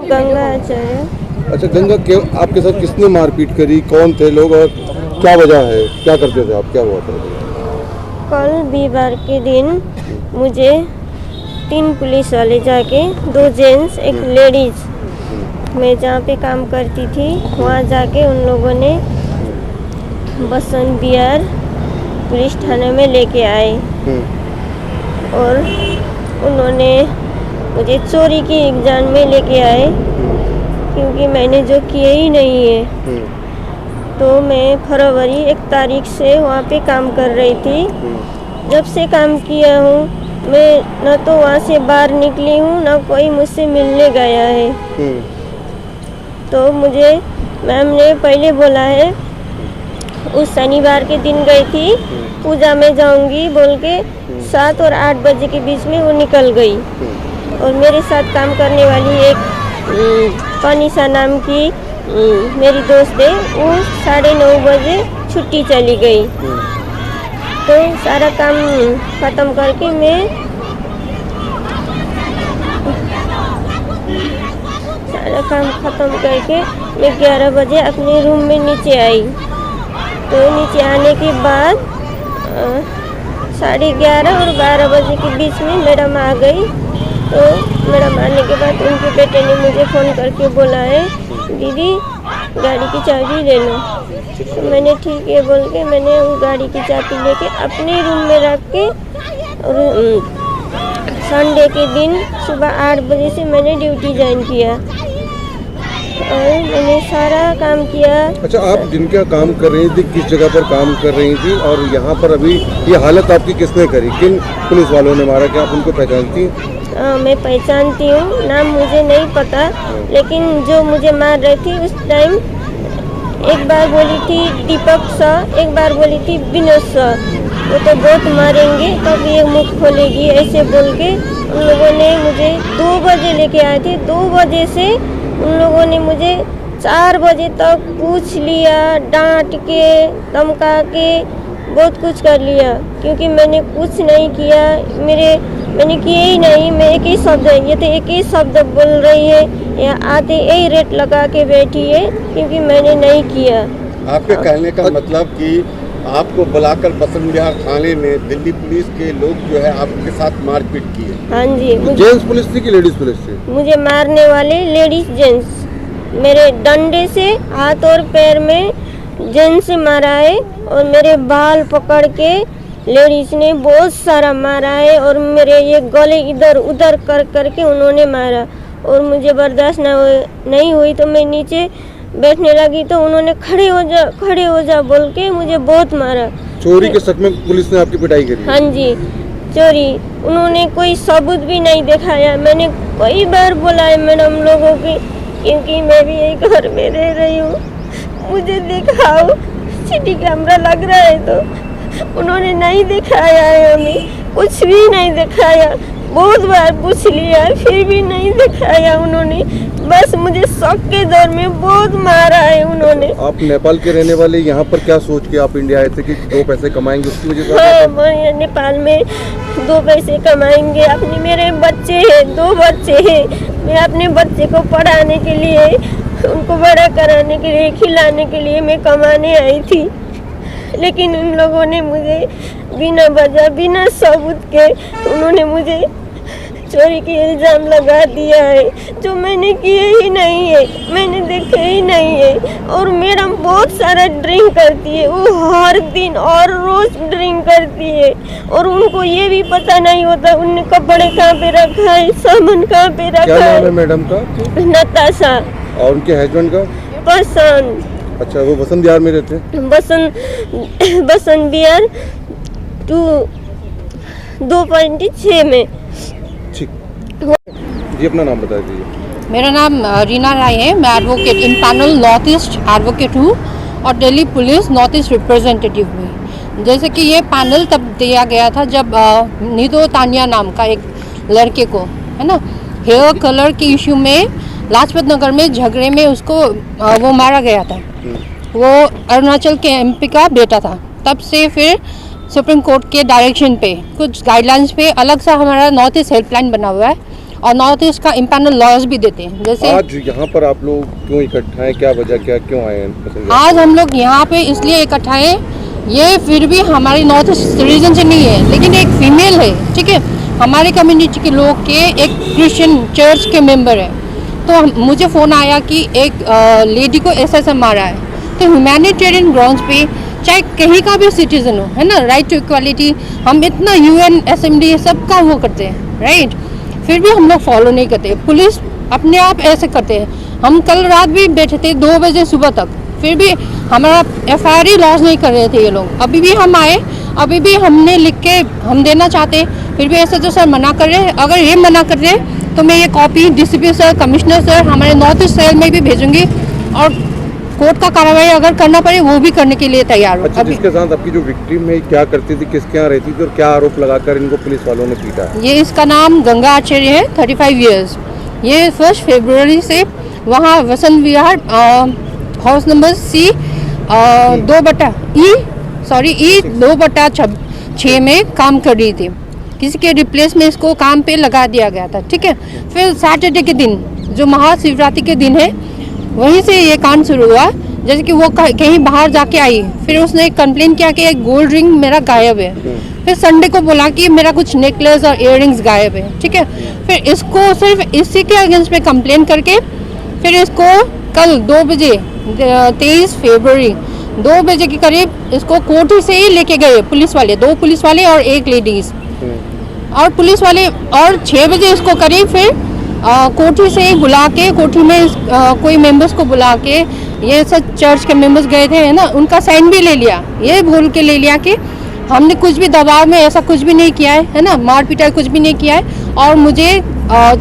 गंगा आचार्य। अच्छा गंगा, आपके साथ किसने मारपीट करी, कौन थे लोग और क्या वजह है, क्या करते थे आप, क्या हुआ था? कल बीमार के दिन मुझे 3 पुलिस वाले जाके 2 जेंट्स एक लेडीज, मैं जहाँ पे काम करती थी वहाँ जाके उन लोगों ने बसंत बिहार पुलिस थाने में लेके आए और उन्होंने मुझे चोरी की इल्जाम में लेके आए क्योंकि मैंने जो किए ही नहीं है। तो मैं फरवरी 1 तारीख से वहाँ पे काम कर रही थी। जब से काम किया हूँ मैं न तो वहाँ से बाहर निकली हूँ न कोई मुझसे मिलने गया है। तो मुझे मैम ने पहले बोला है, उस शनिवार के दिन गई थी पूजा में जाऊंगी बोल के 7 और 8 बजे के बीच में वो निकल गई और मेरे साथ काम करने वाली एक कनिशा नाम की मेरी दोस्त है, वो 9:30 बजे छुट्टी चली गई। तो सारा काम ख़त्म करके मैं मैं 11 बजे अपने रूम में नीचे आई। तो नीचे आने के बाद 11:30 और 12 बजे के बीच में मैडम आ गई। तो मैडम आने के बाद उनके बेटे ने मुझे फ़ोन करके बोला है, दीदी गाड़ी की चाबी ले लो। तो मैंने ठीक है बोल के मैंने वो गाड़ी की चाबी लेके अपने रूम में रख के और संडे के दिन सुबह 8 बजे से मैंने ड्यूटी ज्वाइन किया और मैंने सारा काम किया। अच्छा, आप जिनका काम कर रही थी किस जगह पर काम कर रही थी और यहाँ पर अभी ये हालत आपकी किसने करी, किन पुलिस वालों ने मारा, क्या आप उनको पहचानती हैं? मैं पहचानती हूँ, नाम मुझे नहीं पता, लेकिन जो मुझे मार रही थी उस टाइम एक बार बोली थी दीपक सा, एक बार बोली थी विनोद सा, वो तो बहुत मारेंगे तब ये मुख खोलेगी, ऐसे बोल के उन लोगों ने मुझे 2 बजे लेके आए थे। 2 बजे से उन लोगों ने मुझे 4 बजे तक पूछ लिया, डांट के धमका के बहुत कुछ कर लिया क्योंकि मैंने कुछ नहीं किया, मैंने किए ही नहीं। मैं एक ही शब्द, ये तो एक ही शब्द बोल रही है, या आते यही रेट लगा के बैठी है क्योंकि मैंने नहीं किया। आपके कहने का मतलब कि आपको बुलाकर बसंत बिहार थाने में दिल्ली पुलिस के लोग जो है आपके साथ मारपीट की है? हाँ जी। जेंट्स पुलिस थी कि लेडीज पुलिस थी? मुझे मारने वाले लेडीज जेंट्स, मेरे डंडे से हाथ और पैर में जेंट्स मारा है और मेरे बाल पकड़ के लेडीज ने बहुत सारा मारा है और मेरे ये गले इधर उधर कर करके उन्होंने मारा और मुझे बर्दाश्त नहीं हुई तो मैं नीचे बैठने लगी तो उन्होंने खड़े हो जा बोल के मुझे बहुत मारा। चोरी के शक में पुलिस ने आपकी पिटाई करी? हाँ जी, चोरी। उन्होंने कोई सबूत भी नहीं दिखाया। मैंने कई बार बोला है मैडम लोगों की, क्योंकि मैं भी एक घर में रह रही हूँ, मुझे दिखाओ सीटी कैमरा लग रहा है, तो उन्होंने नहीं दिखाया है, हमें कुछ भी नहीं दिखाया। बहुत बार पूछ लिया फिर भी नहीं दिखाया उन्होंने, बस मुझे शक के दौर में बहुत मारा है उन्होंने। आप नेपाल के रहने वाले, यहाँ पर क्या सोच के आप इंडिया आए थे कि 2 पैसे कमाएंगे, उसकी वजह से? हाँ, मैं नेपाल में 2 पैसे कमाएंगे, अपने मेरे बच्चे हैं, 2 बच्चे हैं, मैं अपने बच्चे को पढ़ाने के लिए, उनको बड़ा कराने के लिए, खिलाने के लिए मैं कमाने आई थी। लेकिन उन लोगों ने मुझे बिना वजह, बिना सबूत के उन्होंने मुझे चोरी की इल्ज़ाम लगा दिया है जो मैंने किए ही नहीं है, मैंने देखे ही नहीं है। और मैडम बहुत सारा ड्रिंक करती है, वो हर दिन और रोज ड्रिंक करती है और उनको ये भी पता नहीं होता उनने कपड़े कहाँ पे रखा है, सामान कहाँ पे रखा है। क्या नाम है मैडम का? नताशा। और उनके हस्बैंड का? बसंत। अच्छा, वो बसंत बिहार में रहते हैं? बसंत बिहार 2.6 में। ठीक जी, अपना नाम बता दीजिए। मेरा नाम रीना राय है, मैं एडवोकेट इन पैनल नॉर्थ ईस्ट एडवोकेट हूँ और Delhi police north east representative हुई। जैसे कि ये पैनल तब दिया गया था जब नीदो तानिया नाम का एक लड़के को, है ना, हेयर कलर के इशू में लाजपत नगर में झगड़े में उसको वो मारा गया था। वो अरुणाचल के एमपी का बेटा था। तब से फिर सुप्रीम कोर्ट के डायरेक्शन पे कुछ गाइडलाइंस पे अलग सा हमारा नॉर्थ ईस्ट हेल्पलाइन बना हुआ है और नॉर्थ ईस्ट का इम्पैनल लॉयर्स भी देते हैं। जैसे आज यहाँ पर आप लोग क्यों इकट्ठा हैं, क्या वजह, क्या क्यों आए हैं पैसेंजर? आज हम लोग यहाँ पे इसलिए इकट्ठा हैं, ये फिर भी हमारी नॉर्थ ईस्ट रीजन से नहीं है, लेकिन एक फीमेल है, ठीक है, हमारे कम्युनिटी के लोग के एक क्रिश्चियन चर्च के मेंबर है। तो मुझे फ़ोन आया कि एक लेडी को ऐसा मारा है। तो ह्यूमैनिटेरियन ग्राउंड्स पे चाहे कहीं का भी सिटीजन हो, है ना, राइट टू इक्वालिटी, हम इतना UN असेंबली सबका वो करते हैं, राइट, फिर भी हम लोग फॉलो नहीं करते। पुलिस अपने आप ऐसे करते हैं। हम कल रात भी बैठे थे 2 बजे सुबह तक, फिर भी हमारा FIR लॉन्च नहीं कर रहे थे ये लोग। अभी भी हम आए, अभी भी हमने लिख के हम देना चाहते, फिर भी ऐसे तो सर मना कर रहे हैं। अगर ये मना कर रहे हैं तो मैं ये copy DCP sir, commissioner sir, हमारे नॉर्थ ईस्ट सेल में भी भेजूंगी और कोर्ट का कार्रवाई अगर करना पड़े वो भी करने के लिए तैयार हूँ। अच्छा, जिसके साथ आपकी जो विक्टिम है क्या करती थी, किसके यहाँ रहती थी और क्या आरोप लगाकर इनको पुलिस वालों ने पीटा? ये इसका नाम गंगा आचार्य है, 35 ईयर्स। ये 1 फरवरी से वहाँ Vasant Vihar house number C 2/6 में काम कर रही थी। किसी के रिप्लेस में इसको काम पे लगा दिया गया था, ठीक है। फिर सैटरडे के दिन जो महाशिवरात्रि के दिन है वहीं से ये कांड शुरू हुआ। जैसे कि वो कहीं बाहर जाके आई, फिर उसने कंप्लेन किया कि एक गोल्ड रिंग मेरा गायब है। फिर संडे को बोला कि मेरा कुछ नेकलेस और इयररिंग्स गायब है, ठीक है। फिर इसको सिर्फ इसी के अगेंस्ट में कंप्लेन करके फिर इसको कल 2 बजे 23 फरवरी 2 बजे के करीब इसको कोठी से ही लेके गए पुलिस वाले, 2 पुलिस वाले और 1 लेडीज और पुलिस वाले। और 6 बजे इसको करीब फिर कोठी से ही बुला के, कोठी में कोई मेंबर्स को बुला के, ये सब चर्च के मेंबर्स गए थे, है ना, उनका साइन भी ले लिया। ये बोल के ले लिया कि हमने कुछ भी दबाव में ऐसा कुछ भी नहीं किया है ना, मार पिटाई कुछ भी नहीं किया है और मुझे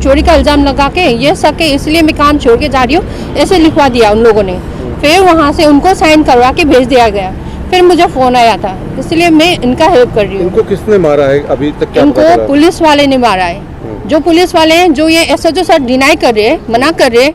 चोरी का इल्ज़ाम लगा के ये सके इसलिए मैं काम छोड़ के जा रही हूँ, ऐसे लिखवा दिया उन लोगों ने। फिर वहाँ से उनको साइन करवा के भेज दिया गया। फिर मुझे फ़ोन आया था, इसलिए मैं इनका हेल्प कर रही हूँ। इनको किसने मारा है अभी तक, क्या पता इनको चला? पुलिस वाले ने मारा है। जो पुलिस वाले हैं, जो ये SHO सर डिनाई कर रहे हैं, मना कर रहे हैं।